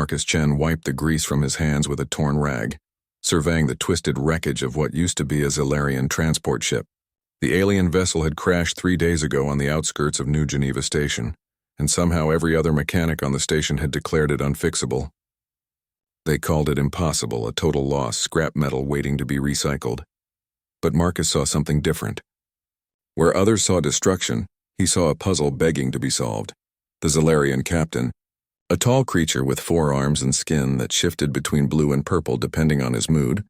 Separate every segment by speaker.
Speaker 1: Marcus Chen wiped the grease from his hands with a torn rag, surveying the twisted wreckage of what used to be a Zellarian transport ship. The alien vessel had crashed 3 days ago on the outskirts of New Geneva Station, and somehow every other mechanic on the station had declared it unfixable. They called it impossible, a total loss, scrap metal waiting to be recycled. But Marcus saw something different. Where others saw destruction, he saw a puzzle begging to be solved. The Zellarian captain, a tall creature with 4 arms and skin that shifted between blue and purple depending on his mood,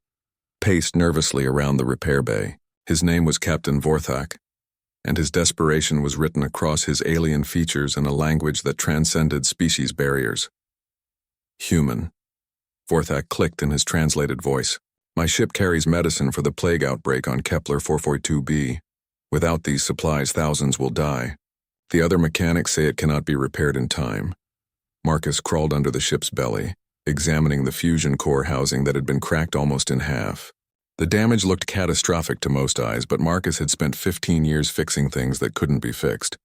Speaker 1: paced nervously around the repair bay. His name was Captain Vorthak, and his desperation was written across his alien features in a language that transcended species barriers. Human. Vorthak clicked in his translated voice. My ship carries medicine for the plague outbreak on Kepler 442b. Without these supplies, thousands will die. The other mechanics say it cannot be repaired in time. Marcus crawled under the ship's belly, examining the fusion core housing that had been cracked almost in half. The damage looked catastrophic to most eyes, but Marcus had spent 15 years fixing things that couldn't be fixed.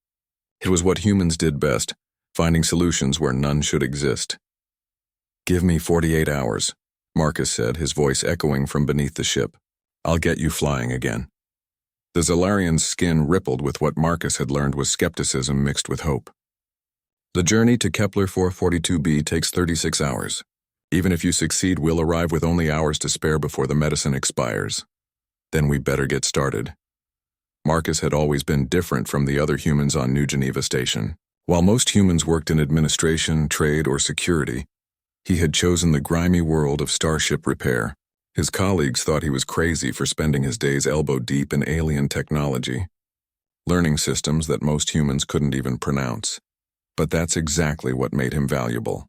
Speaker 1: It was what humans did best, finding solutions where none should exist. Give me 48 hours, Marcus said, his voice echoing from beneath the ship. I'll get you flying again. The Zellarian's skin rippled with what Marcus had learned was skepticism mixed with hope. The journey to Kepler 442b takes 36 hours. Even if you succeed, we'll arrive with only hours to spare before the medicine expires. Then we better get started. Marcus had always been different from the other humans on New Geneva Station. While most humans worked in administration, trade, or security, he had chosen the grimy world of starship repair. His colleagues thought he was crazy for spending his days elbow-deep in alien technology, learning systems that most humans couldn't even pronounce. But that's exactly what made him valuable.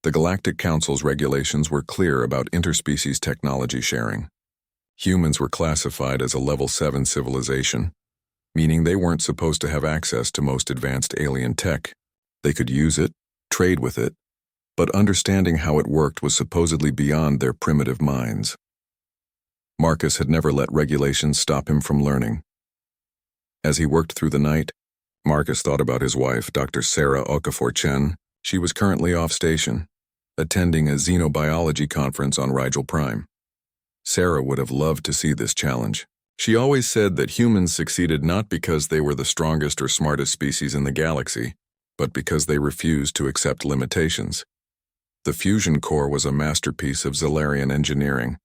Speaker 1: The Galactic Council's regulations were clear about interspecies technology sharing. Humans were classified as a Level 7 civilization, meaning they weren't supposed to have access to most advanced alien tech. They could use it, trade with it, but understanding how it worked was supposedly beyond their primitive minds. Marcus had never let regulations stop him from learning. As he worked through the night, Marcus thought about his wife, Dr. Sarah Okafor Chen. She was currently off station, attending a xenobiology conference on Rigel Prime. Sarah would have loved to see this challenge. She always said that humans succeeded not because they were the strongest or smartest species in the galaxy, but because they refused to accept limitations. The fusion core was a masterpiece of Zellarian engineering,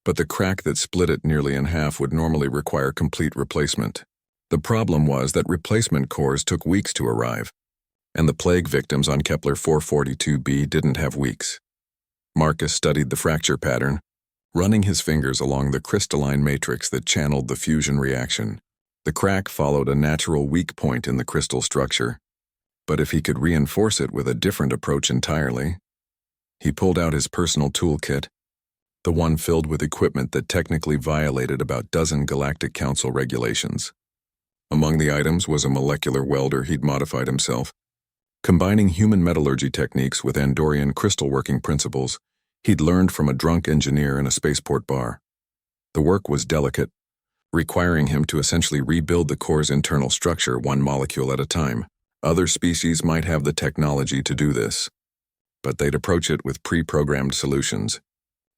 Speaker 1: but the crack that split it nearly in half would normally require complete replacement. The problem was that replacement cores took weeks to arrive, and the plague victims on Kepler 442b didn't have weeks. Marcus studied the fracture pattern, running his fingers along the crystalline matrix that channeled the fusion reaction. The crack followed a natural weak point in the crystal structure, but if he could reinforce it with a different approach entirely. He pulled out his personal toolkit, the one filled with equipment that technically violated about a dozen Galactic Council regulations. Among the items was a molecular welder he'd modified himself. Combining human metallurgy techniques with Andorian crystal working principles he'd learned from a drunk engineer in a spaceport bar. The work was delicate, requiring him to essentially rebuild the core's internal structure one molecule at a time. Other species might have the technology to do this, but they'd approach it with pre-programmed solutions,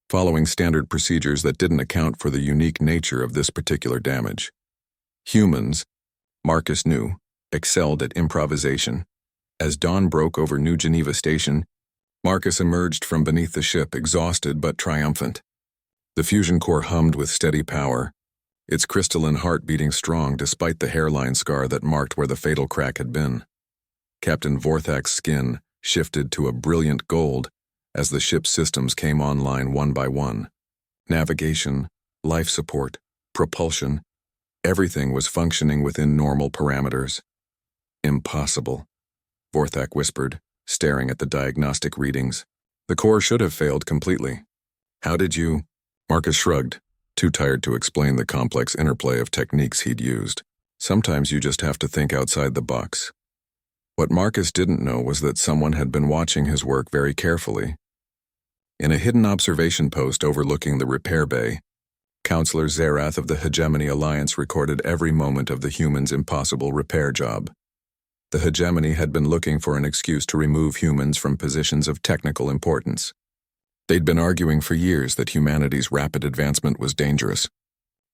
Speaker 1: following standard procedures that didn't account for the unique nature of this particular damage. Humans, Marcus knew, excelled at improvisation. As dawn broke over New Geneva Station, Marcus emerged from beneath the ship, exhausted but triumphant. The fusion core hummed with steady power, its crystalline heart beating strong despite the hairline scar that marked where the fatal crack had been. Captain Vorthak's skin shifted to a brilliant gold as the ship's systems came online one by one. Navigation, life support, propulsion, everything was functioning within normal parameters. Impossible, Vorthak whispered, staring at the diagnostic readings. The core should have failed completely. How did you? Marcus shrugged, too tired to explain the complex interplay of techniques he'd used. Sometimes you just have to think outside the box. What Marcus didn't know was that someone had been watching his work very carefully. In a hidden observation post overlooking the repair bay, Counselor Zerath of the Hegemony Alliance recorded every moment of the humans' impossible repair job. The hegemony had been looking for an excuse to remove humans from positions of technical importance. They'd been arguing for years that humanity's rapid advancement was dangerous,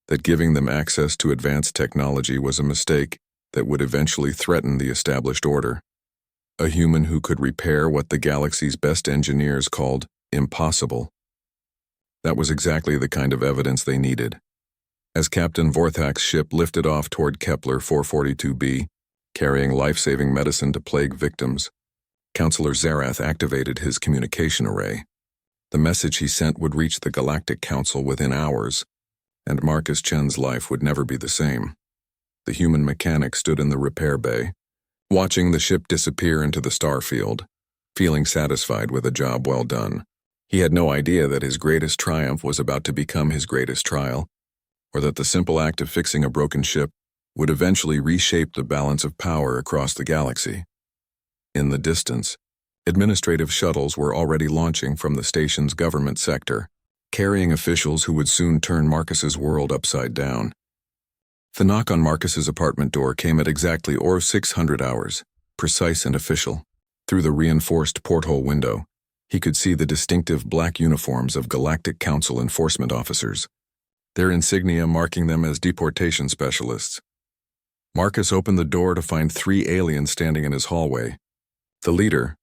Speaker 1: that giving them access to advanced technology was a mistake that would eventually threaten the established order. A human who could repair what the galaxy's best engineers called impossible. That was exactly the kind of evidence they needed. As Captain Vorthak's ship lifted off toward Kepler 442b, carrying life-saving medicine to plague victims, Counselor Zerath activated his communication array. The message he sent would reach the Galactic Council within hours, and Marcus Chen's life would never be the same. The human mechanic stood in the repair bay, watching the ship disappear into the star field, feeling satisfied with a job well done. He had no idea that his greatest triumph was about to become his greatest trial, or that the simple act of fixing a broken ship would eventually reshape the balance of power across the galaxy. In the distance, administrative shuttles were already launching from the station's government sector, carrying officials who would soon turn Marcus's world upside down. The knock on Marcus's apartment door came at exactly 600 hours, precise and official. Through the reinforced porthole window, he could see the distinctive black uniforms of Galactic Council enforcement officers, their insignia marking them as deportation specialists. Marcus opened the door to find 3 aliens standing in his hallway. The leader,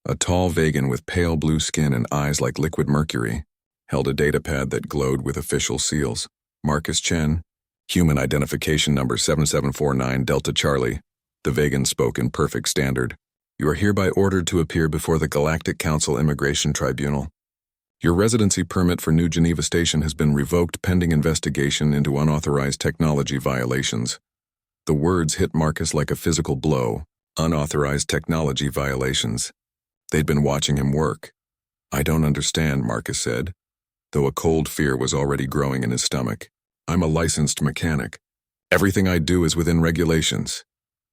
Speaker 1: a tall Vegan with pale blue skin and eyes like liquid mercury, held a datapad that glowed with official seals. Marcus Chen, human identification number 7749 Delta Charlie. The Vegan spoke in perfect standard. You are hereby ordered to appear before the Galactic Council Immigration Tribunal. Your residency permit for New Geneva Station has been revoked pending investigation into unauthorized technology violations. The words hit Marcus like a physical blow. Unauthorized technology violations. They'd been watching him work. I don't understand, Marcus said, though a cold fear was already growing in his stomach. I'm a licensed mechanic. Everything I do is within regulations.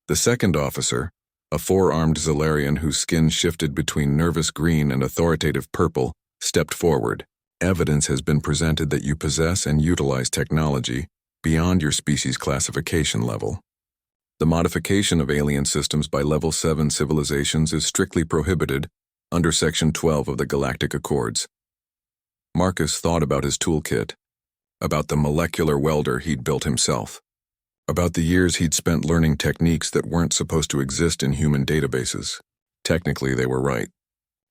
Speaker 1: The second officer, a 4-armed Zalarian whose skin shifted between nervous green and authoritative purple, stepped forward. Evidence has been presented that you possess and utilize technology beyond your species classification level. The modification of alien systems by Level 7 civilizations is strictly prohibited under Section 12 of the Galactic Accords. Marcus thought about his toolkit, about the molecular welder he'd built himself, about the years he'd spent learning techniques that weren't supposed to exist in human databases. Technically, they were right.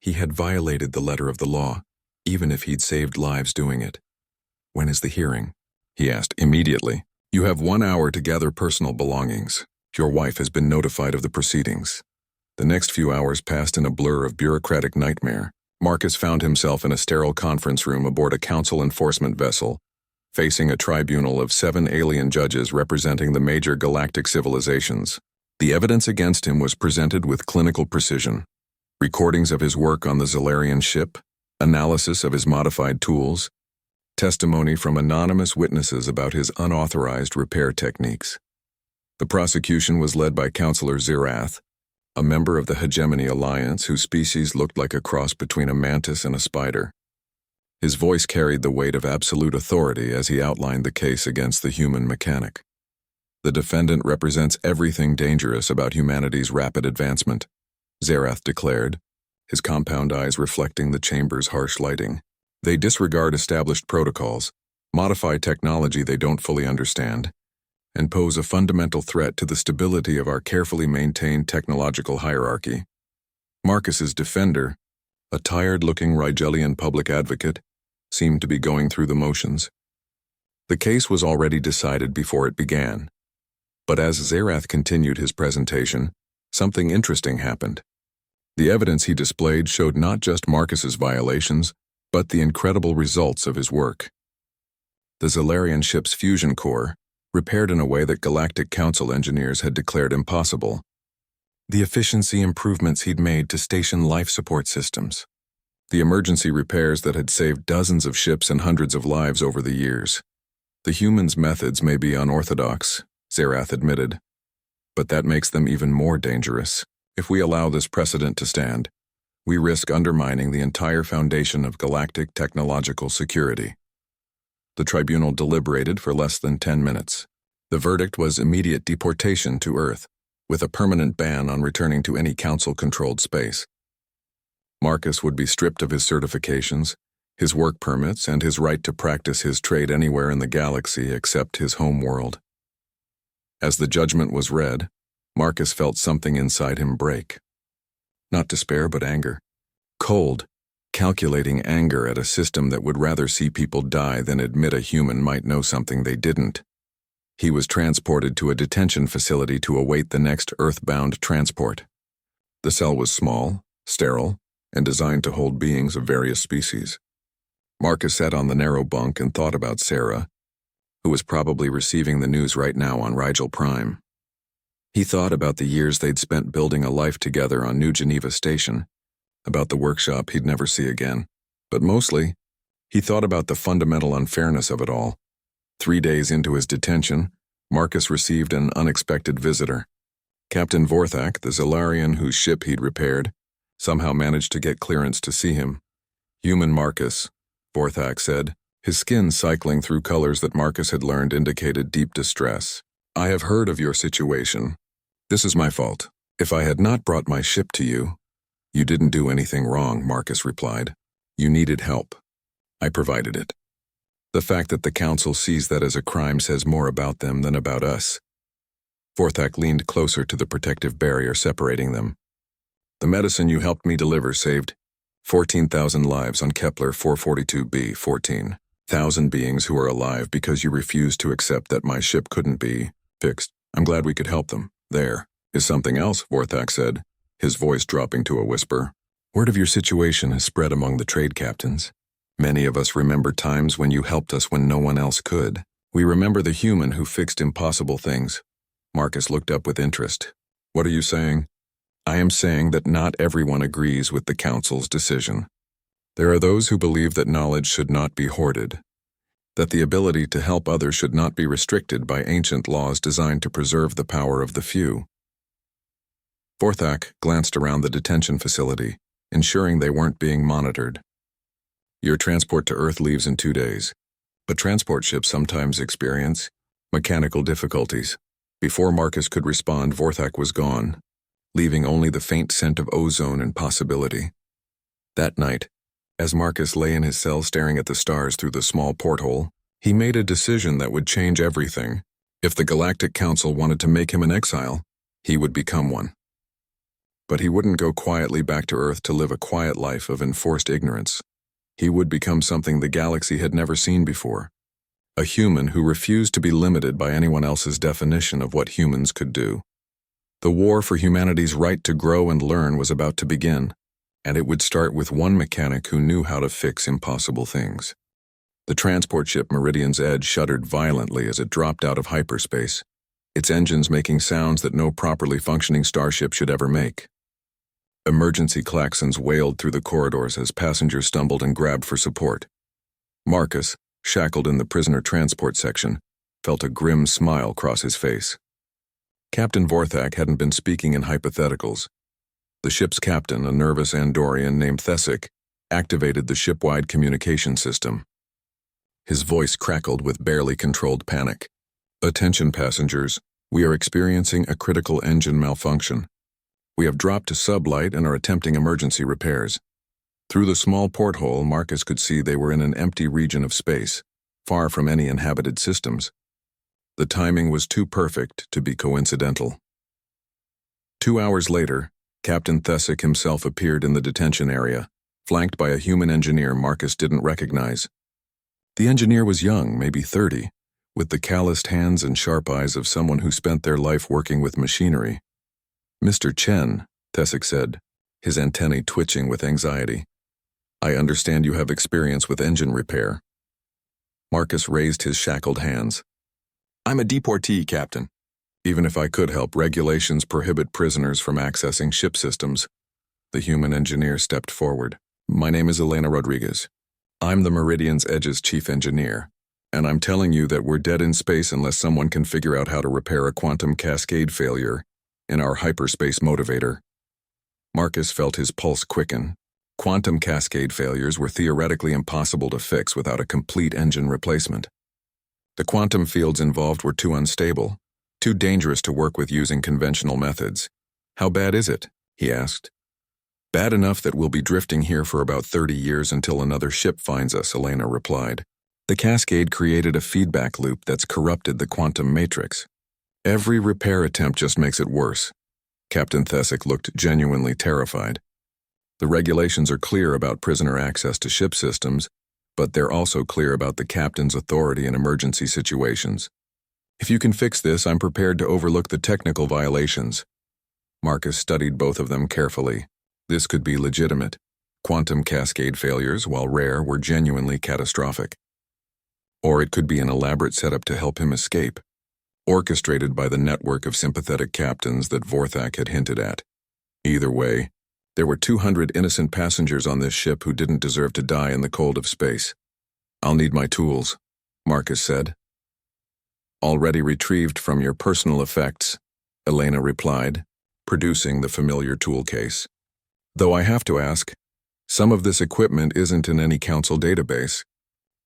Speaker 1: He had violated the letter of the law, even if he'd saved lives doing it. When is the hearing? He asked immediately. You have 1 hour to gather personal belongings. Your wife has been notified of the proceedings. The next few hours passed in a blur of bureaucratic nightmare. Marcus found himself in a sterile conference room aboard a council enforcement vessel, facing a tribunal of 7 alien judges representing the major galactic civilizations. The evidence against him was presented with clinical precision. Recordings of his work on the Zalarian ship, analysis of his modified tools, testimony from anonymous witnesses about his unauthorized repair techniques. The prosecution was led by Counselor Zerath, a member of the Hegemony Alliance whose species looked like a cross between a mantis and a spider. His voice carried the weight of absolute authority as he outlined the case against the human mechanic. The defendant represents everything dangerous about humanity's rapid advancement, Zerath declared, his compound eyes reflecting the chamber's harsh lighting. They disregard established protocols, modify technology they don't fully understand, and pose a fundamental threat to the stability of our carefully maintained technological hierarchy. Marcus's defender, a tired-looking Rigelian public advocate, seemed to be going through the motions. The case was already decided before it began. But as Zerath continued his presentation, something interesting happened. The evidence he displayed showed not just Marcus's violations, but the incredible results of his work. The Zalarian ship's fusion core, repaired in a way that Galactic Council engineers had declared impossible. The efficiency improvements he'd made to station life support systems. The emergency repairs that had saved dozens of ships and hundreds of lives over the years. The humans' methods may be unorthodox, Zerath admitted, but that makes them even more dangerous. If we allow this precedent to stand, we risk undermining the entire foundation of galactic technological security. The tribunal deliberated for less than 10 minutes. The verdict was immediate deportation to Earth. with a permanent ban on returning to any council-controlled space. Marcus would be stripped of his certifications, his work permits, and his right to practice his trade anywhere in the galaxy except his home world. As the judgment was read, Marcus felt something inside him break. Not despair, but anger. Cold, calculating anger at a system that would rather see people die than admit a human might know something they didn't. He was transported to a detention facility to await the next Earth-bound transport. The cell was small, sterile, and designed to hold beings of various species. Marcus sat on the narrow bunk and thought about Sarah, who was probably receiving the news right now on Rigel Prime. He thought about the years they'd spent building a life together on New Geneva Station, about the workshop he'd never see again. But mostly, he thought about the fundamental unfairness of it all. 3 days into his detention, Marcus received an unexpected visitor. Captain Vorthak, the Zalarian whose ship he'd repaired, somehow managed to get clearance to see him. Human Marcus, Vorthak said, his skin cycling through colors that Marcus had learned indicated deep distress. I have heard of your situation. This is my fault. If I had not brought my ship to you, you didn't do anything wrong, Marcus replied. You needed help. I provided it. The fact that the Council sees that as a crime says more about them than about us. Vorthak leaned closer to the protective barrier separating them. The medicine you helped me deliver saved 14,000 lives on Kepler 442b, 14,000 beings who are alive because you refused to accept that my ship couldn't be fixed. I'm glad we could help them. There is something else, Vorthak said, his voice dropping to a whisper. Word of your situation has spread among the trade captains. Many of us remember times when you helped us when no one else could. We remember the human who fixed impossible things. Marcus looked up with interest. What are you saying? I am saying that not everyone agrees with the Council's decision. There are those who believe that knowledge should not be hoarded, that the ability to help others should not be restricted by ancient laws designed to preserve the power of the few. Vorthak glanced around the detention facility, ensuring they weren't being monitored. Your transport to Earth leaves in 2 days, but transport ships sometimes experience mechanical difficulties. Before Marcus could respond, Vorthak was gone, leaving only the faint scent of ozone and possibility. That night, as Marcus lay in his cell staring at the stars through the small porthole, he made a decision that would change everything. If the Galactic Council wanted to make him an exile, he would become one. But he wouldn't go quietly back to Earth to live a quiet life of enforced ignorance. He would become something the galaxy had never seen before. A human who refused to be limited by anyone else's definition of what humans could do. The war for humanity's right to grow and learn was about to begin, and it would start with one mechanic who knew how to fix impossible things. The transport ship Meridian's Edge shuddered violently as it dropped out of hyperspace, its engines making sounds that no properly functioning starship should ever make. Emergency klaxons wailed through the corridors as passengers stumbled and grabbed for support. Marcus, shackled in the prisoner transport section, felt a grim smile cross his face. Captain Vorthak hadn't been speaking in hypotheticals. The ship's captain, a nervous Andorian named Thesic, activated the ship-wide communication system. His voice crackled with barely controlled panic. Attention passengers, we are experiencing a critical engine malfunction. We have dropped to sublight and are attempting emergency repairs. Through the small porthole, Marcus could see they were in an empty region of space, far from any inhabited systems. The timing was too perfect to be coincidental. 2 hours later, Captain Thesic himself appeared in the detention area, flanked by a human engineer Marcus didn't recognize. The engineer was young, maybe 30, with the calloused hands and sharp eyes of someone who spent their life working with machinery. Mr. Chen, Thesic said, his antennae twitching with anxiety. I understand you have experience with engine repair. Marcus raised his shackled hands. I'm a deportee, Captain. Even if I could help, regulations prohibit prisoners from accessing ship systems. The human engineer stepped forward. My name is Elena Rodriguez. I'm the Meridian's Edge's chief engineer, and I'm telling you that we're dead in space unless someone can figure out how to repair a quantum cascade failure in our hyperspace motivator. Marcus felt his pulse quicken. Quantum cascade failures were theoretically impossible to fix without a complete engine replacement. The quantum fields involved were too unstable, too dangerous to work with using conventional methods. How bad is it? He asked. Bad enough that we'll be drifting here for about 30 years until another ship finds us, Elena replied. The cascade created a feedback loop that's corrupted the quantum matrix. Every repair attempt just makes it worse. Captain Thesick looked genuinely terrified. The regulations are clear about prisoner access to ship systems, but they're also clear about the captain's authority in emergency situations. If you can fix this, I'm prepared to overlook the technical violations. Marcus studied both of them carefully. This could be legitimate. Quantum cascade failures, while rare, were genuinely catastrophic. Or it could be an elaborate setup to help him escape, orchestrated by the network of sympathetic captains that Vorthak had hinted at. Either way, there were 200 innocent passengers on this ship who didn't deserve to die in the cold of space. I'll need my tools, Marcus said. Already retrieved from your personal effects, Elena replied, producing the familiar tool case. Though I have to ask, some of this equipment isn't in any council database.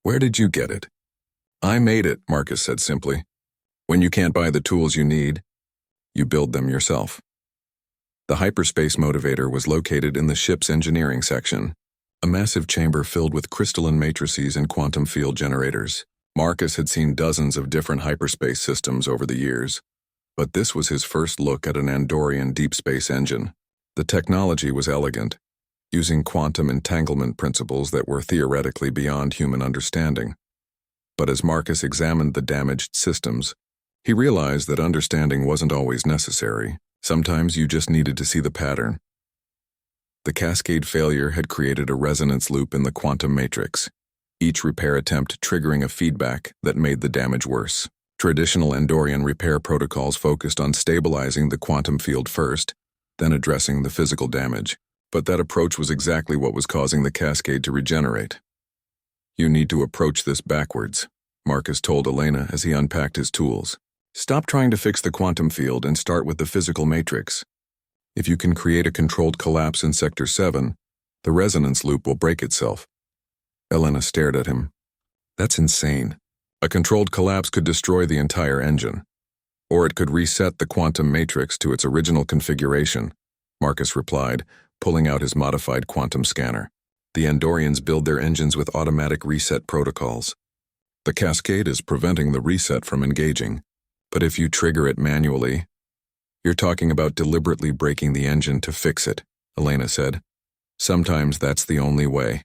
Speaker 1: Where did you get it? I made it, Marcus said simply. When you can't buy the tools you need, you build them yourself. The hyperspace motivator was located in the ship's engineering section, a massive chamber filled with crystalline matrices and quantum field generators. Marcus had seen dozens of different hyperspace systems over the years, but this was his first look at an Andorian deep space engine. The technology was elegant, using quantum entanglement principles that were theoretically beyond human understanding. But as Marcus examined the damaged systems, he realized that understanding wasn't always necessary. Sometimes you just needed to see the pattern. The cascade failure had created a resonance loop in the quantum matrix, each repair attempt triggering a feedback that made the damage worse. Traditional Andorian repair protocols focused on stabilizing the quantum field first, then addressing the physical damage. But that approach was exactly what was causing the cascade to regenerate. You need to approach this backwards, Marcus told Elena as he unpacked his tools. Stop trying to fix the quantum field and start with the physical matrix. If you can create a controlled collapse in Sector 7, the resonance loop will break itself. Elena stared at him. That's insane. A controlled collapse could destroy the entire engine. Or it could reset the quantum matrix to its original configuration, Marcus replied, pulling out his modified quantum scanner. The Andorians build their engines with automatic reset protocols. The cascade is preventing the reset from engaging, but if you trigger it manually, you're talking about deliberately breaking the engine to fix it, Elena said. Sometimes that's the only way.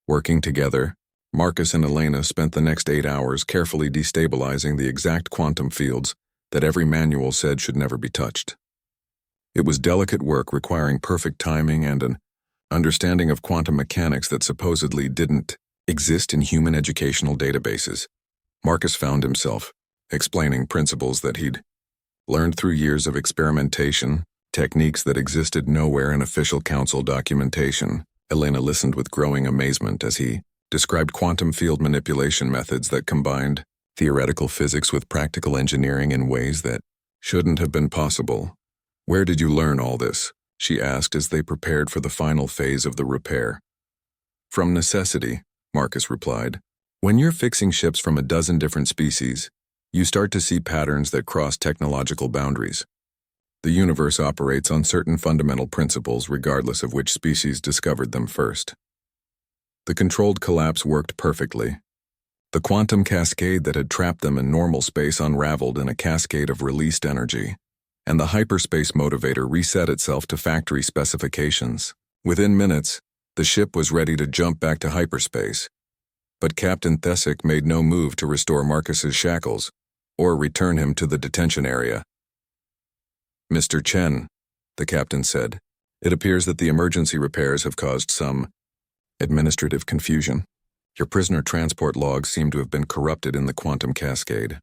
Speaker 1: Working together, Marcus and Elena spent the next 8 hours carefully destabilizing the exact quantum fields that every manual said should never be touched. It was delicate work requiring perfect timing and an understanding of quantum mechanics that supposedly didn't exist in human educational databases. Marcus found himself explaining principles that he'd learned through years of experimentation, techniques that existed nowhere in official council documentation. Elena listened with growing amazement as he described quantum field manipulation methods that combined theoretical physics with practical engineering in ways that shouldn't have been possible. Where did you learn all this? She asked as they prepared for the final phase of the repair. From necessity, Marcus replied. When you're fixing ships from a dozen different species, you start to see patterns that cross technological boundaries. The universe operates on certain fundamental principles regardless of which species discovered them first. The controlled collapse worked perfectly. The quantum cascade that had trapped them in normal space unraveled in a cascade of released energy, and the hyperspace motivator reset itself to factory specifications. Within minutes, the ship was ready to jump back to hyperspace. But Captain Thesick made no move to restore Marcus's shackles, or return him to the detention area. Mr. Chen, the captain said, it appears that the emergency repairs have caused some administrative confusion. Your prisoner transport logs seem to have been corrupted in the quantum cascade.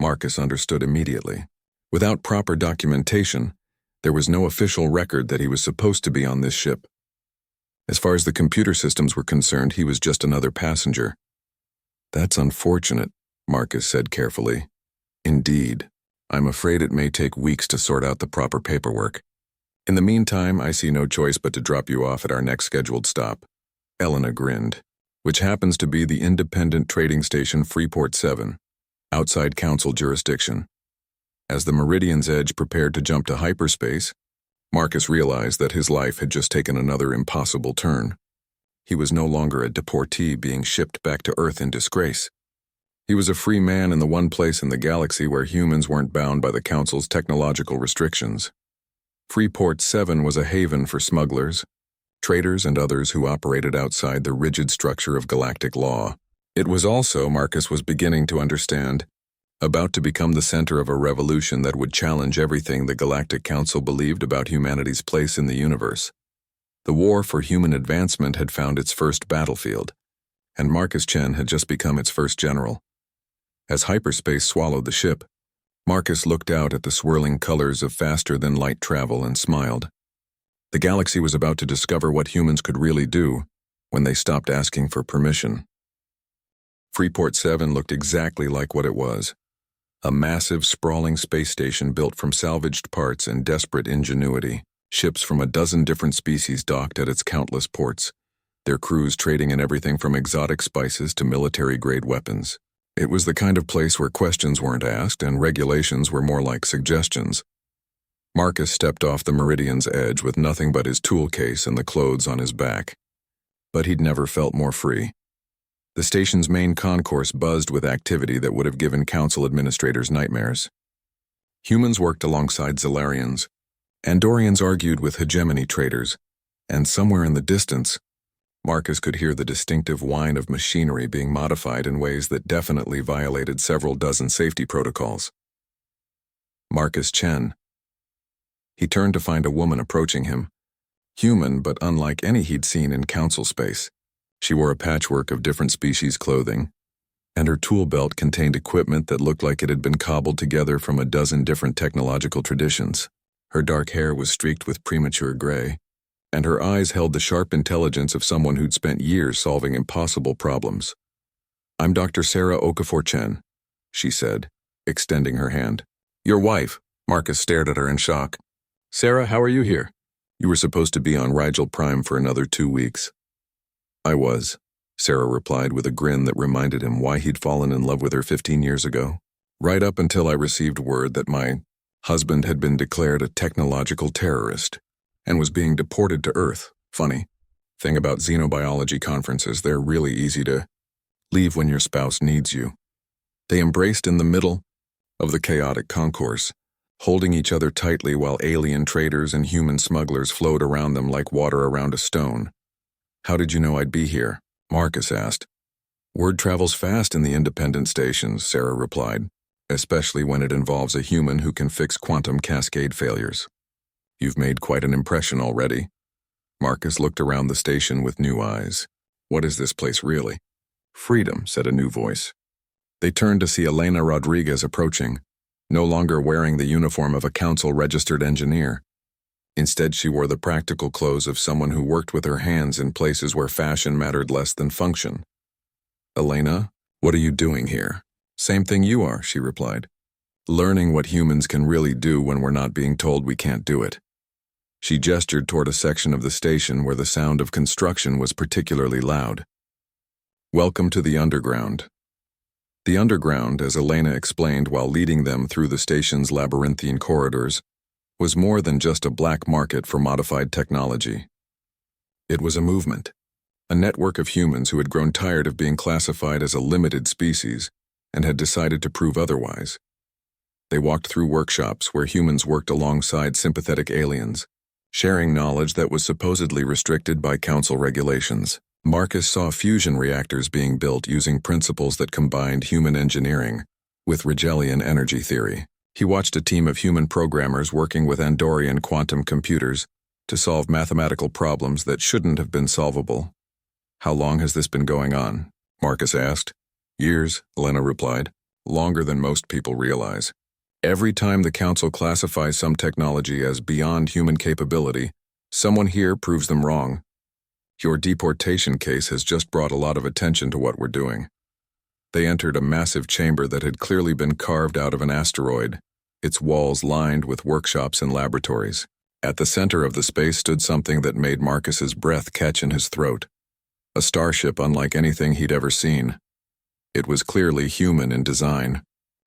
Speaker 1: Marcus understood immediately. Without proper documentation, there was no official record that he was supposed to be on this ship. As far as the computer systems were concerned, he was just another passenger. That's unfortunate, Marcus said carefully. Indeed, I'm afraid it may take weeks to sort out the proper paperwork. In the meantime, I see no choice but to drop you off at our next scheduled stop. Elena grinned, which happens to be the independent trading station Freeport 7, outside council jurisdiction. As the Meridian's edge prepared to jump to hyperspace, Marcus realized that his life had just taken another impossible turn. He was no longer a deportee being shipped back to Earth in disgrace. He was a free man in the one place in the galaxy where humans weren't bound by the Council's technological restrictions. Freeport 7 was a haven for smugglers, traders, and others who operated outside the rigid structure of galactic law. It was also, Marcus was beginning to understand, about to become the center of a revolution that would challenge everything the Galactic Council believed about humanity's place in the universe. The war for human advancement had found its first battlefield, and Marcus Chen had just become its first general. As hyperspace swallowed the ship, Marcus looked out at the swirling colors of faster-than-light travel and smiled. The galaxy was about to discover what humans could really do when they stopped asking for permission. Freeport 7 looked exactly like what it was. A massive, sprawling space station built from salvaged parts and desperate ingenuity. Ships from a dozen different species docked at its countless ports, their crews trading in everything from exotic spices to military-grade weapons. It was the kind of place where questions weren't asked and regulations were more like suggestions. Marcus stepped off the Meridian's edge with nothing but his tool case and the clothes on his back. But he'd never felt more free. The station's main concourse buzzed with activity that would have given Council administrators nightmares. Humans worked alongside Zellarians, Andorians argued with hegemony traders, and somewhere in the distance, Marcus could hear the distinctive whine of machinery being modified in ways that definitely violated several dozen safety protocols. Marcus Chen. He turned to find a woman approaching him, human but unlike any he'd seen in Council space. She wore a patchwork of different species clothing, and her tool belt contained equipment that looked like it had been cobbled together from a dozen different technological traditions. Her dark hair was streaked with premature gray, and her eyes held the sharp intelligence of someone who'd spent years solving impossible problems. "I'm Dr. Sarah Okafor Chen," she said, extending her hand. "Your wife." Marcus stared at her in shock. "Sarah, how are you here? You were supposed to be on Rigel Prime for another 2 weeks. "I was," Sarah replied with a grin that reminded him why he'd fallen in love with her 15 years ago. "Right up until I received word that my husband had been declared a technological terrorist and was being deported to Earth. Funny thing about xenobiology conferences, they're really easy to leave when your spouse needs you." They embraced in the middle of the chaotic concourse, holding each other tightly while alien traders and human smugglers flowed around them like water around a stone. "How did you know I'd be here?" Marcus asked. "Word travels fast in the independent stations," Sarah replied, "especially when it involves a human who can fix quantum cascade failures. You've made quite an impression already." Marcus looked around the station with new eyes. "What is this place really?" "Freedom," said a new voice. They turned to see Elena Rodriguez approaching, no longer wearing the uniform of a council-registered engineer. Instead, she wore the practical clothes of someone who worked with her hands in places where fashion mattered less than function. "Elena, what are you doing here?" "Same thing you are," she replied. "Learning what humans can really do when we're not being told we can't do it." She gestured toward a section of the station where the sound of construction was particularly loud. "Welcome to the underground." The underground, as Elena explained while leading them through the station's labyrinthine corridors, was more than just a black market for modified technology. It was a movement, a network of humans who had grown tired of being classified as a limited species and had decided to prove otherwise. They walked through workshops where humans worked alongside sympathetic aliens, sharing knowledge that was supposedly restricted by council regulations. Marcus saw fusion reactors being built using principles that combined human engineering with Rigelian energy theory. He watched a team of human programmers working with Andorian quantum computers to solve mathematical problems that shouldn't have been solvable. "How long has this been going on?" Marcus asked. "Years," Elena replied. "Longer than most people realize. Every time the Council classifies some technology as beyond human capability, someone here proves them wrong. Your deportation case has just brought a lot of attention to what we're doing." They entered a massive chamber that had clearly been carved out of an asteroid, its walls lined with workshops and laboratories. At the center of the space stood something that made Marcus's breath catch in his throat. A starship unlike anything he'd ever seen. It was clearly human in design,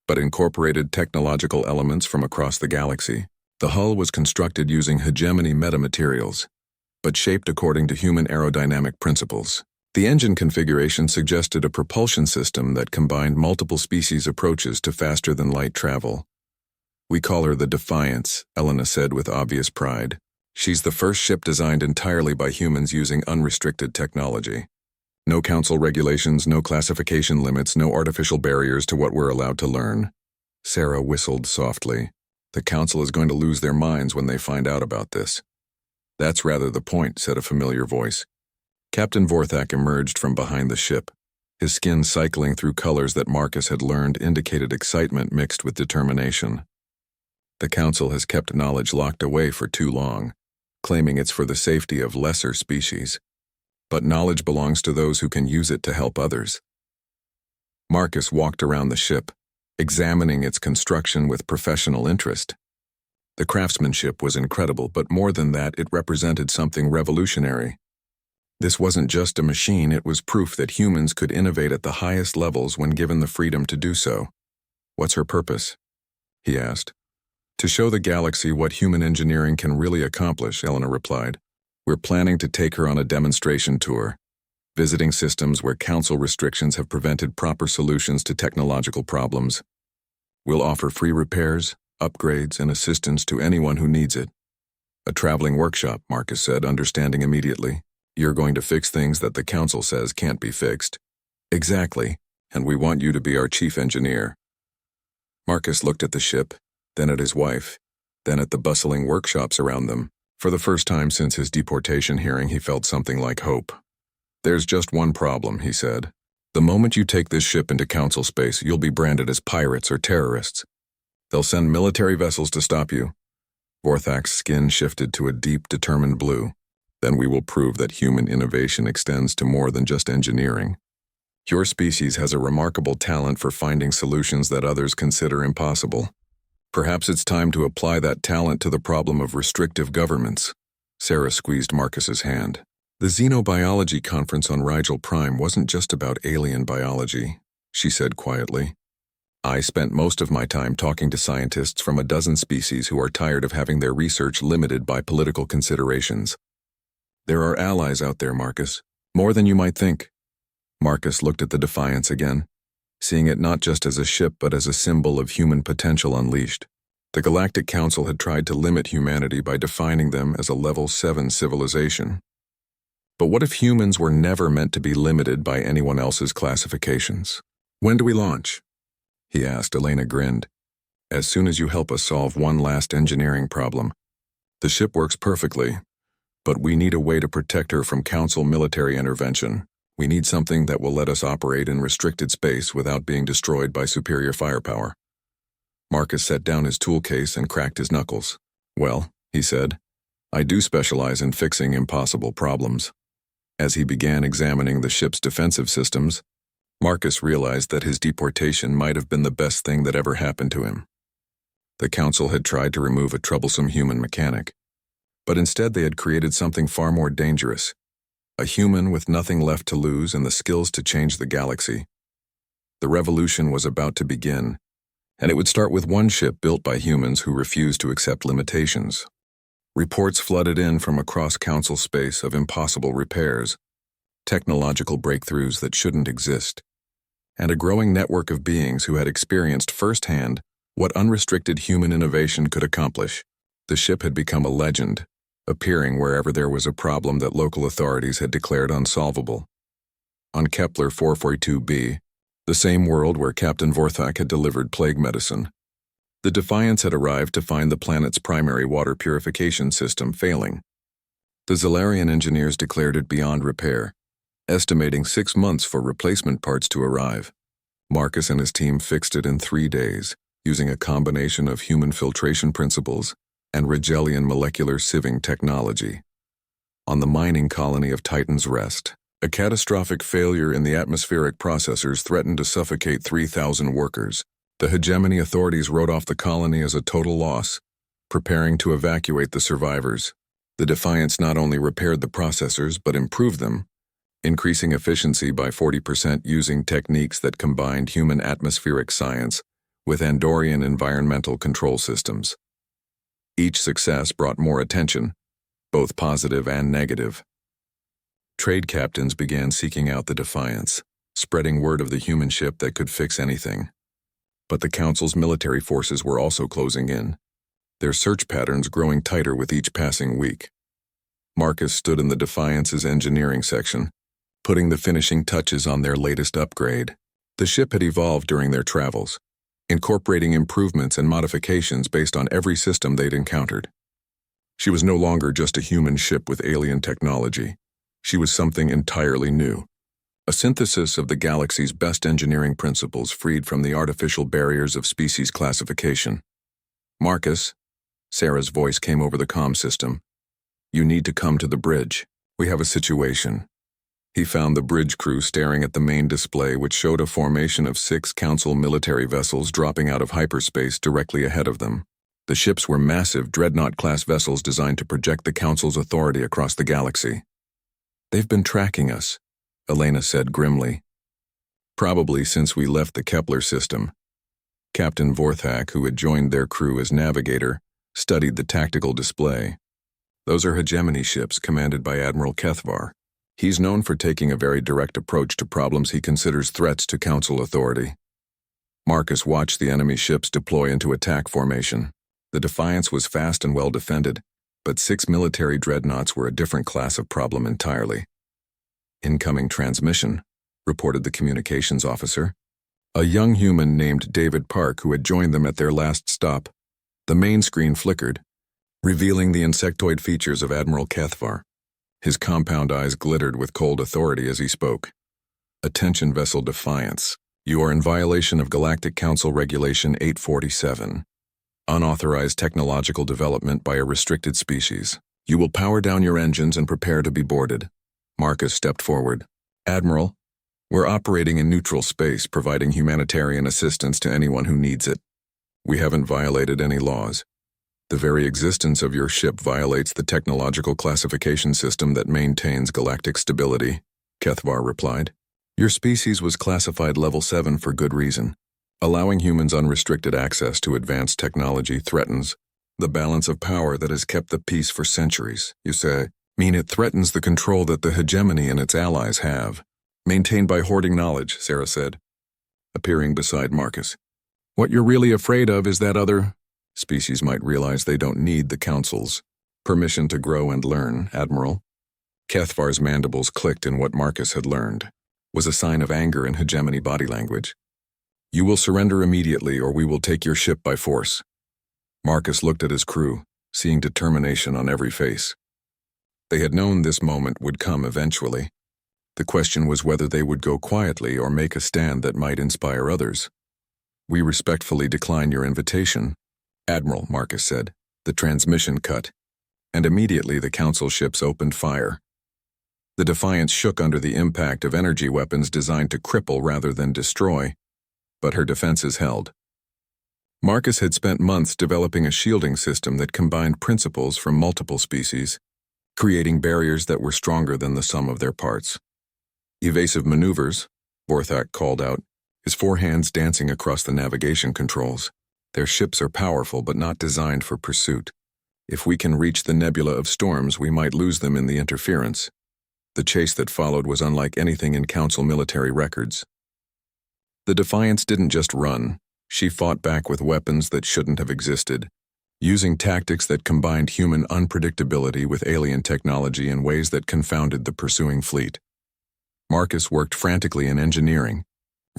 Speaker 1: but incorporated technological elements from across the galaxy. The hull was constructed using hegemony metamaterials, but shaped according to human aerodynamic principles. The engine configuration suggested a propulsion system that combined multiple species approaches to faster-than-light travel. "We call her the Defiance," Elena said with obvious pride. "She's the first ship designed entirely by humans using unrestricted technology. No council regulations, no classification limits, no artificial barriers to what we're allowed to learn." Sarah whistled softly. "The council is going to lose their minds when they find out about this." "That's rather the point," said a familiar voice. Captain Vorthak emerged from behind the ship. His skin cycling through colors that Marcus had learned indicated excitement mixed with determination. "The council has kept knowledge locked away for too long, claiming it's for the safety of lesser species. But knowledge belongs to those who can use it to help others." Marcus walked around the ship, examining its construction with professional interest. The craftsmanship was incredible, but more than that, it represented something revolutionary. This wasn't just a machine, it was proof that humans could innovate at the highest levels when given the freedom to do so. "What's her purpose?" he asked. "To show the galaxy what human engineering can really accomplish," Elena replied. "We're planning to take her on a demonstration tour, visiting systems where council restrictions have prevented proper solutions to technological problems. We'll offer free repairs, upgrades, and assistance to anyone who needs it." "A traveling workshop," Marcus said, understanding immediately. "You're going to fix things that the council says can't be fixed." "Exactly, and we want you to be our chief engineer." Marcus looked at the ship, then at his wife, then at the bustling workshops around them. For the first time since his deportation hearing, he felt something like hope. "There's just one problem," he said. "The moment you take this ship into council space, you'll be branded as pirates or terrorists. They'll send military vessels to stop you." Vorthak's skin shifted to a deep, determined blue. "Then we will prove that human innovation extends to more than just engineering. Your species has a remarkable talent for finding solutions that others consider impossible. Perhaps it's time to apply that talent to the problem of restrictive governments." Sarah squeezed Marcus's hand. "The Xenobiology conference on Rigel Prime wasn't just about alien biology," she said quietly. "I spent most of my time talking to scientists from a dozen species who are tired of having their research limited by political considerations. There are allies out there, Marcus. More than you might think." Marcus looked at the Defiance again, seeing it not just as a ship but as a symbol of human potential unleashed. The Galactic Council had tried to limit humanity by defining them as a Level 7 civilization. But what if humans were never meant to be limited by anyone else's classifications? "When do we launch?" he asked. Elena grinned. "As soon as you help us solve one last engineering problem. The ship works perfectly, but we need a way to protect her from Council military intervention. We need something that will let us operate in restricted space without being destroyed by superior firepower." Marcus set down his tool case and cracked his knuckles. "Well," he said, "I do specialize in fixing impossible problems." As he began examining the ship's defensive systems, Marcus realized that his deportation might have been the best thing that ever happened to him. The Council had tried to remove a troublesome human mechanic, but instead they had created something far more dangerous. A human with nothing left to lose and the skills to change the galaxy. The revolution was about to begin, and it would start with one ship built by humans who refused to accept limitations. Reports flooded in from across Council space of impossible repairs, technological breakthroughs that shouldn't exist, and a growing network of beings who had experienced firsthand what unrestricted human innovation could accomplish. The ship had become a legend, appearing wherever there was a problem that local authorities had declared unsolvable. On Kepler 442b, the same world where Captain Vorthak had delivered plague medicine, the Defiance had arrived to find the planet's primary water purification system failing. The Zalarian engineers declared it beyond repair, estimating 6 months for replacement parts to arrive. Marcus and his team fixed it in 3 days, using a combination of human filtration principles and Rigelian molecular sieving technology. On the mining colony of Titan's Rest, a catastrophic failure in the atmospheric processors threatened to suffocate 3,000 workers. The hegemony authorities wrote off the colony as a total loss, preparing to evacuate the survivors. The Defiance not only repaired the processors but improved them, increasing efficiency by 40% using techniques that combined human atmospheric science with Andorian environmental control systems. Each success brought more attention, both positive and negative. Trade captains began seeking out the Defiance, spreading word of the human ship that could fix anything. But the Council's military forces were also closing in, their search patterns growing tighter with each passing week. Marcus stood in the Defiance's engineering section, putting the finishing touches on their latest upgrade. The ship had evolved during their travels, incorporating improvements and modifications based on every system they'd encountered. She was no longer just a human ship with alien technology. She was something entirely new. A synthesis of the galaxy's best engineering principles freed from the artificial barriers of species classification. Marcus, Sarah's voice came over the comm system. You need to come to the bridge. We have a situation. He found the bridge crew staring at the main display, which showed a formation of 6 Council military vessels dropping out of hyperspace directly ahead of them. The ships were massive Dreadnought-class vessels designed to project the Council's authority across the galaxy. They've been tracking us, Elena said grimly. Probably since we left the Kepler system. Captain Vorthak, who had joined their crew as navigator, studied the tactical display. Those are hegemony ships commanded by Admiral Kethvar. He's known for taking a very direct approach to problems he considers threats to Council authority. Marcus watched the enemy ships deploy into attack formation. The Defiance was fast and well defended, but 6 military dreadnoughts were a different class of problem entirely. Incoming transmission, reported the communications officer. A young human named David Park who had joined them at their last stop. The main screen flickered, revealing the insectoid features of Admiral Kethvar. His compound eyes glittered with cold authority as he spoke. Attention Vessel Defiance. You are in violation of Galactic Council Regulation 847. Unauthorized technological development by a restricted species. You will power down your engines and prepare to be boarded. Marcus stepped forward. Admiral, we're operating in neutral space, providing humanitarian assistance to anyone who needs it. We haven't violated any laws. The very existence of your ship violates the technological classification system that maintains galactic stability, Kethvar replied. Your species was classified level 7 for good reason. Allowing humans unrestricted access to advanced technology threatens the balance of power that has kept the peace for centuries, you say. Mean it threatens the control that the hegemony and its allies have. Maintained by hoarding knowledge, Sarah said, appearing beside Marcus. What you're really afraid of is that other species might realize they don't need the Council's permission to grow and learn, Admiral. Kethvar's mandibles clicked in what Marcus had learned was a sign of anger in hegemony body language. You will surrender immediately or we will take your ship by force. Marcus looked at his crew, seeing determination on every face. They had known this moment would come eventually. The question was whether they would go quietly or make a stand that might inspire others. We respectfully decline your invitation, Admiral, Marcus said. The transmission cut, and immediately the Council ships opened fire. The Defiance shook under the impact of energy weapons designed to cripple rather than destroy, but her defenses held. Marcus had spent months developing a shielding system that combined principles from multiple species, creating barriers that were stronger than the sum of their parts. Evasive maneuvers, Vorthak called out, his 4 hands dancing across the navigation controls. Their ships are powerful but not designed for pursuit. If we can reach the nebula of storms, we might lose them in the interference. The chase that followed was unlike anything in Council military records. The Defiance didn't just run. She fought back with weapons that shouldn't have existed, using tactics that combined human unpredictability with alien technology in ways that confounded the pursuing fleet. Marcus worked frantically in engineering,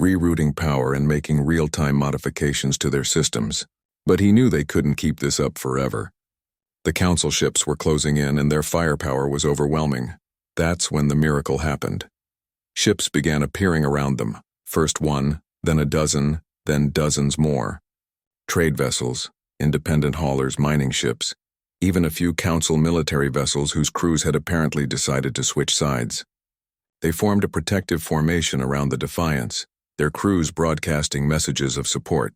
Speaker 1: rerouting power and making real-time modifications to their systems. But he knew they couldn't keep this up forever. The Council ships were closing in and their firepower was overwhelming. That's when the miracle happened. Ships began appearing around them, first 1, then a dozen, then dozens more. Trade vessels, independent haulers, mining ships, even a few Council military vessels whose crews had apparently decided to switch sides. They formed a protective formation around the Defiance, their crews broadcasting messages of support.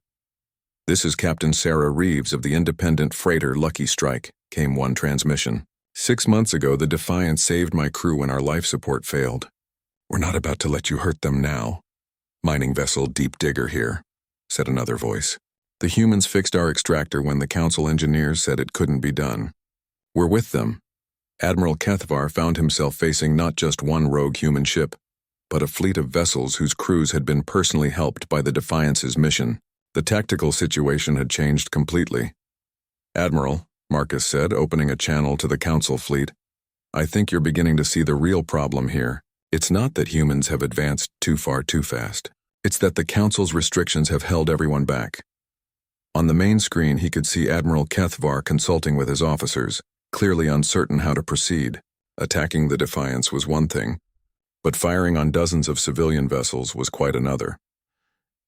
Speaker 1: This is Captain Sarah Reeves of the independent freighter Lucky Strike, came one transmission. 6 months ago, the Defiance saved my crew when our life support failed. We're not about to let you hurt them now. Mining vessel Deep Digger here. said another voice. "The humans fixed our extractor when the Council engineers said it couldn't be done. We're with them." Admiral Kethvar found himself facing not just one rogue human ship, but a fleet of vessels whose crews had been personally helped by the Defiance's mission. The tactical situation had changed completely. "Admiral," Marcus said, opening a channel to the Council fleet, "I think you're beginning to see the real problem here. It's not that humans have advanced too far too fast. It's that the Council's restrictions have held everyone back." On the main screen, he could see Admiral Kethvar consulting with his officers, clearly uncertain how to proceed. Attacking the Defiance was one thing, but firing on dozens of civilian vessels was quite another.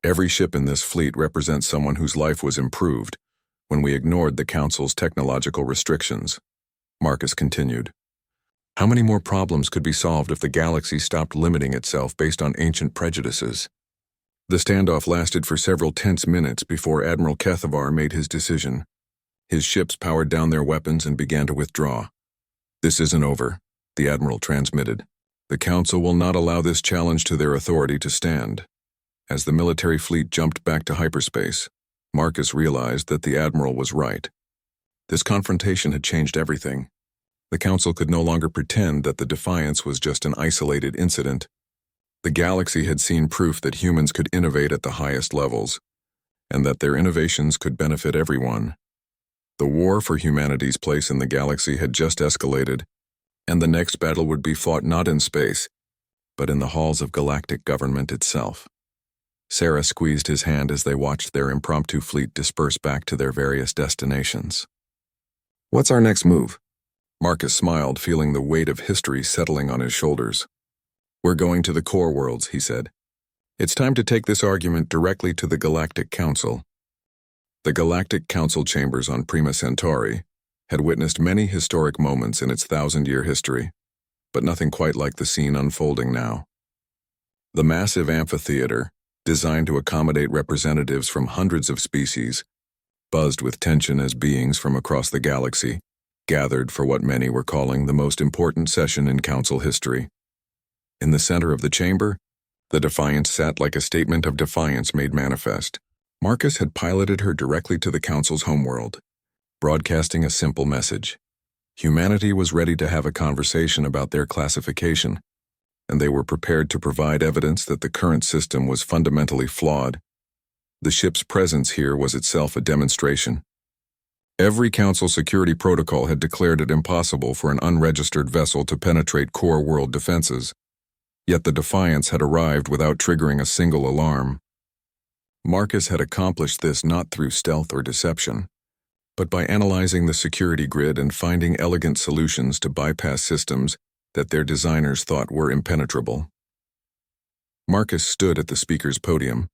Speaker 1: "Every ship in this fleet represents someone whose life was improved when we ignored the Council's technological restrictions," Marcus continued. "How many more problems could be solved if the galaxy stopped limiting itself based on ancient prejudices?" The standoff lasted for several tense minutes before Admiral Kethvar made his decision. His ships powered down their weapons and began to withdraw. "This isn't over," the Admiral transmitted. "The Council will not allow this challenge to their authority to stand." As the military fleet jumped back to hyperspace, Marcus realized that the Admiral was right. This confrontation had changed everything. The Council could no longer pretend that the Defiance was just an isolated incident. The galaxy had seen proof that humans could innovate at the highest levels, and that their innovations could benefit everyone. The war for humanity's place in the galaxy had just escalated, and the next battle would be fought not in space, but in the halls of galactic government itself. Sarah squeezed his hand as they watched their impromptu fleet disperse back to their various destinations. "What's our next move?" Marcus smiled, feeling the weight of history settling on his shoulders. "We're going to the core worlds," he said. "It's time to take this argument directly to the Galactic Council." The Galactic Council chambers on Prima Centauri had witnessed many historic moments in its 1,000-year history, but nothing quite like the scene unfolding now. The massive amphitheater, designed to accommodate representatives from hundreds of species, buzzed with tension as beings from across the galaxy gathered for what many were calling the most important session in Council history. In the center of the chamber, the Defiance sat like a statement of defiance made manifest. Marcus had piloted her directly to the Council's homeworld, broadcasting a simple message. Humanity was ready to have a conversation about their classification, and they were prepared to provide evidence that the current system was fundamentally flawed. The ship's presence here was itself a demonstration. Every Council security protocol had declared it impossible for an unregistered vessel to penetrate core world defenses, yet the Defiance had arrived without triggering a single alarm. Marcus had accomplished this not through stealth or deception, but by analyzing the security grid and finding elegant solutions to bypass systems that their designers thought were impenetrable. Marcus stood at the speaker's podium,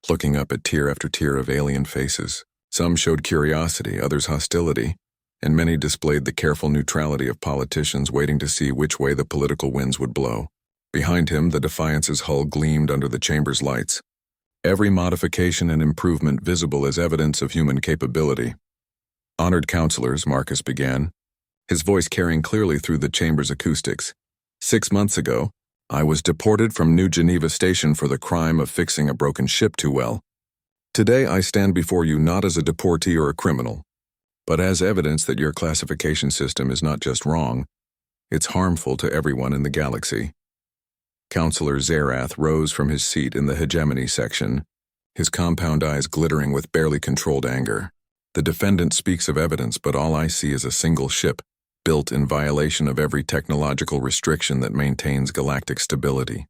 Speaker 1: looking up at tier after tier of alien faces. Some showed curiosity, others hostility, and many displayed the careful neutrality of politicians waiting to see which way the political winds would blow. Behind him, the Defiance's hull gleamed under the chamber's lights, every modification and improvement visible as evidence of human capability. "Honored counselors," Marcus began, his voice carrying clearly through the chamber's acoustics. "6 months ago, I was deported from New Geneva Station for the crime of fixing a broken ship too well. Today I stand before you not as a deportee or a criminal, but as evidence that your classification system is not just wrong, it's harmful to everyone in the galaxy." Counselor Zerath rose from his seat in the hegemony section, his compound eyes glittering with barely controlled anger. "The defendant speaks of evidence, but all I see is a single ship, built in violation of every technological restriction that maintains galactic stability.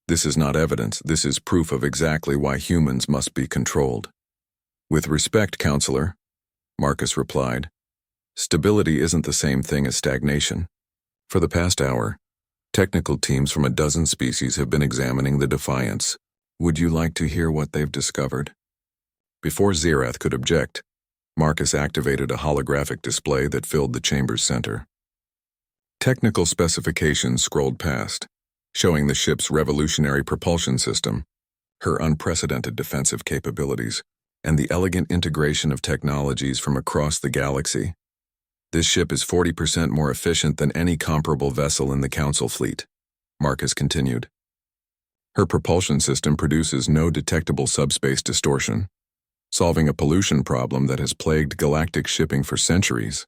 Speaker 1: This is not evidence, this is proof of exactly why humans must be controlled." "With respect, Counselor," Marcus replied, "stability isn't the same thing as stagnation. For the past hour, technical teams from a dozen species have been examining the Defiance. Would you like to hear what they've discovered?" Before Zerath could object, Marcus activated a holographic display that filled the chamber's center. Technical specifications scrolled past, showing the ship's revolutionary propulsion system, her unprecedented defensive capabilities, and the elegant integration of technologies from across the galaxy. "This ship is 40% more efficient than any comparable vessel in the Council fleet," Marcus continued. Her propulsion system produces no detectable subspace distortion, solving a pollution problem that has plagued galactic shipping for centuries.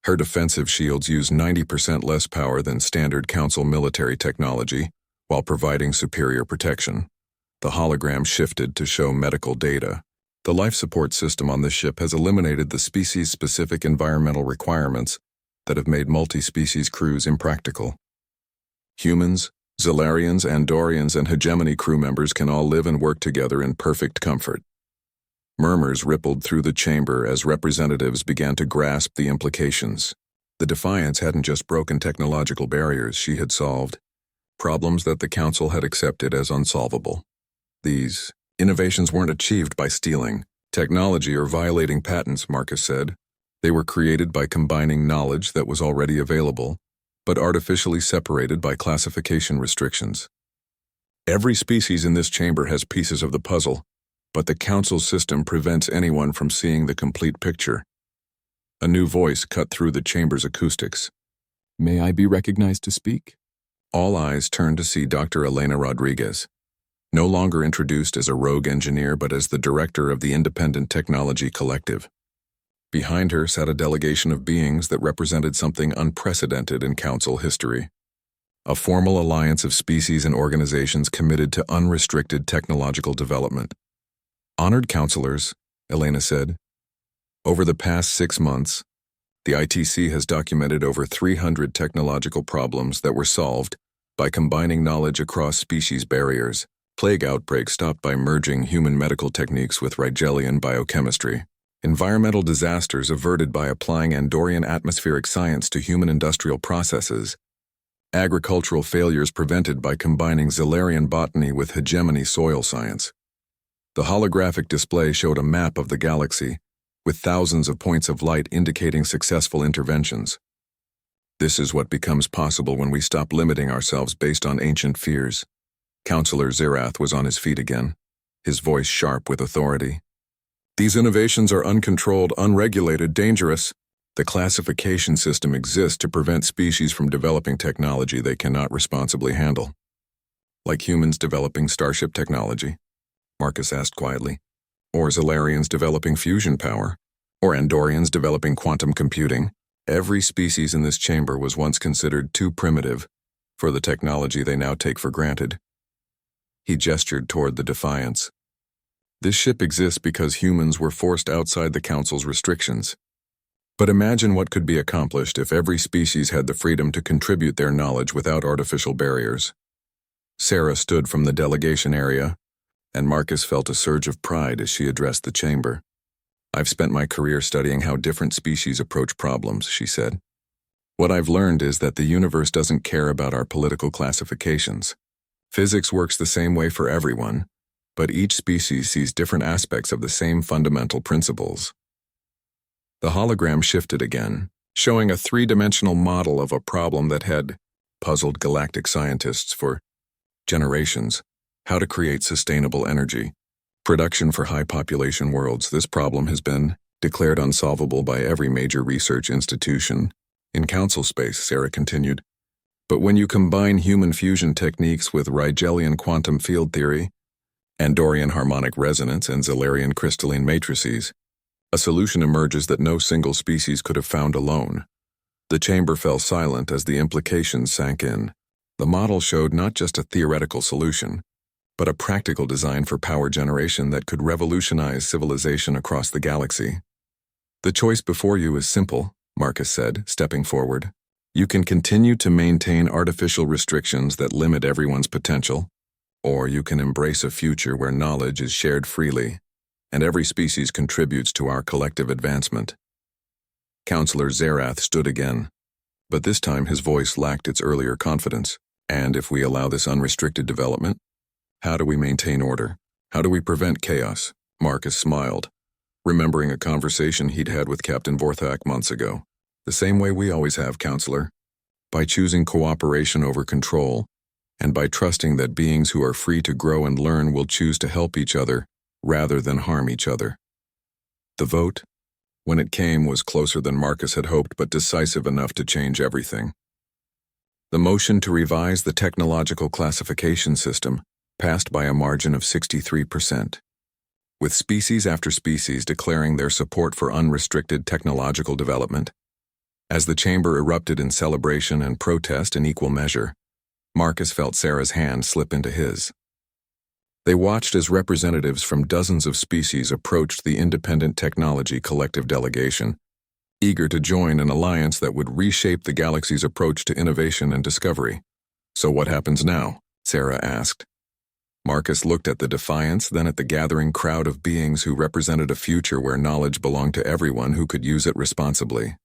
Speaker 1: Her defensive shields use 90% less power than standard Council military technology, while providing superior protection. The hologram shifted to show medical data. The life support system on this ship has eliminated the species-specific environmental requirements that have made multi-species crews impractical. Humans, Zellarians, Andorians, and Hegemony crew members can all live and work together in perfect comfort. Murmurs rippled through the chamber as representatives began to grasp the implications. The Defiance hadn't just broken technological barriers, she had solved problems that the Council had accepted as unsolvable. These innovations weren't achieved by stealing technology or violating patents, Marcus said. They were created by combining knowledge that was already available, but artificially separated by classification restrictions. Every species in this chamber has pieces of the puzzle, but the Council's system prevents anyone from seeing the complete picture. A new voice cut through the chamber's acoustics. "May I be recognized to speak?" All eyes turned to see Dr. Elena Rodriguez, no longer introduced as a rogue engineer but as the director of the Independent Technology Collective. Behind her sat a delegation of beings that represented something unprecedented in Council history. A formal alliance of species and organizations committed to unrestricted technological development. "Honored counselors," Elena said, "over the past 6 months, the ITC has documented over 300 technological problems that were solved by combining knowledge across species barriers, plague outbreaks stopped by merging human medical techniques with Rigelian biochemistry, environmental disasters averted by applying Andorian atmospheric science to human industrial processes, agricultural failures prevented by combining Zellarian botany with Hegemony soil science." The holographic display showed a map of the galaxy, with thousands of points of light indicating successful interventions. "This is what becomes possible when we stop limiting ourselves based on ancient fears." Counselor Zerath was on his feet again, his voice sharp with authority. "These innovations are uncontrolled, unregulated, dangerous. The classification system exists to prevent species from developing technology they cannot responsibly handle." "Like humans developing starship technology?" Marcus asked quietly. "Or Zellarians developing fusion power? Or Andorians developing quantum computing?" Every species in this chamber was once considered too primitive for the technology they now take for granted. He gestured toward the Defiance. "This ship exists because humans were forced outside the Council's restrictions. But imagine what could be accomplished if every species had the freedom to contribute their knowledge without artificial barriers." Sarah stood from the delegation area, and Marcus felt a surge of pride as she addressed the chamber. "I've spent my career studying how different species approach problems," she said. "What I've learned is that the universe doesn't care about our political classifications. Physics works the same way for everyone, but each species sees different aspects of the same fundamental principles." The hologram shifted again, showing a three-dimensional model of a problem that had puzzled galactic scientists for generations: how to create sustainable energy production for high-population worlds. This problem has been declared unsolvable by every major research institution in Council space, Sarah continued. But when you combine human fusion techniques with Rigelian quantum field theory, Andorian harmonic resonance, and Zellarian crystalline matrices, a solution emerges that no single species could have found alone. The chamber fell silent as the implications sank in. The model showed not just a theoretical solution, but a practical design for power generation that could revolutionize civilization across the galaxy. "The choice before you is simple," Marcus said, stepping forward. "You can continue to maintain artificial restrictions that limit everyone's potential, or you can embrace a future where knowledge is shared freely, and every species contributes to our collective advancement." Counselor Zerath stood again, but this time his voice lacked its earlier confidence. "And if we allow this unrestricted development, how do we maintain order? How do we prevent chaos?" Marcus smiled, remembering a conversation he'd had with Captain Vorthak months ago. "The same way we always have, Counselor. By choosing cooperation over control, and by trusting that beings who are free to grow and learn will choose to help each other rather than harm each other." The vote, when it came, was closer than Marcus had hoped, but decisive enough to change everything. The motion to revise the technological classification system passed by a margin of 63%, with species after species declaring their support for unrestricted technological development. As the chamber erupted in celebration and protest in equal measure, Marcus felt Sarah's hand slip into his. They watched as representatives from dozens of species approached the Independent Technology Collective delegation, eager to join an alliance that would reshape the galaxy's approach to innovation and discovery. "So what happens now?" Sarah asked. Marcus looked at the defiance, then at the gathering crowd of beings who represented a future where knowledge belonged to everyone who could use it responsibly.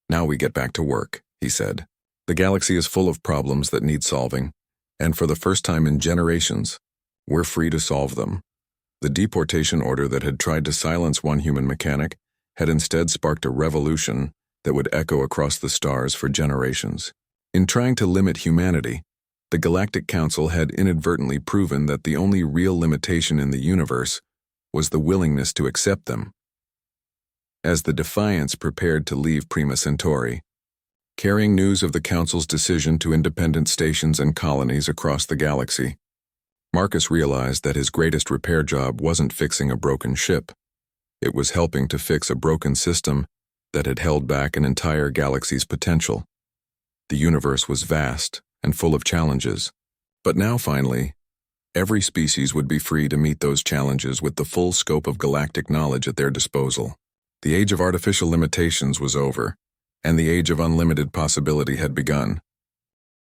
Speaker 1: "Now we get back to work," he said. "The galaxy is full of problems that need solving, and for the first time in generations, we're free to solve them." The deportation order that had tried to silence one human mechanic had instead sparked a revolution that would echo across the stars for generations. In trying to limit humanity, the Galactic Council had inadvertently proven that the only real limitation in the universe was the willingness to accept them. As the Defiance prepared to leave Prima Centauri, carrying news of the Council's decision to independent stations and colonies across the galaxy, Marcus realized that his greatest repair job wasn't fixing a broken ship. It was helping to fix a broken system that had held back an entire galaxy's potential. The universe was vast and full of challenges, but now finally, every species would be free to meet those challenges with the full scope of galactic knowledge at their disposal. The age of artificial limitations was over, and the age of unlimited possibility had begun.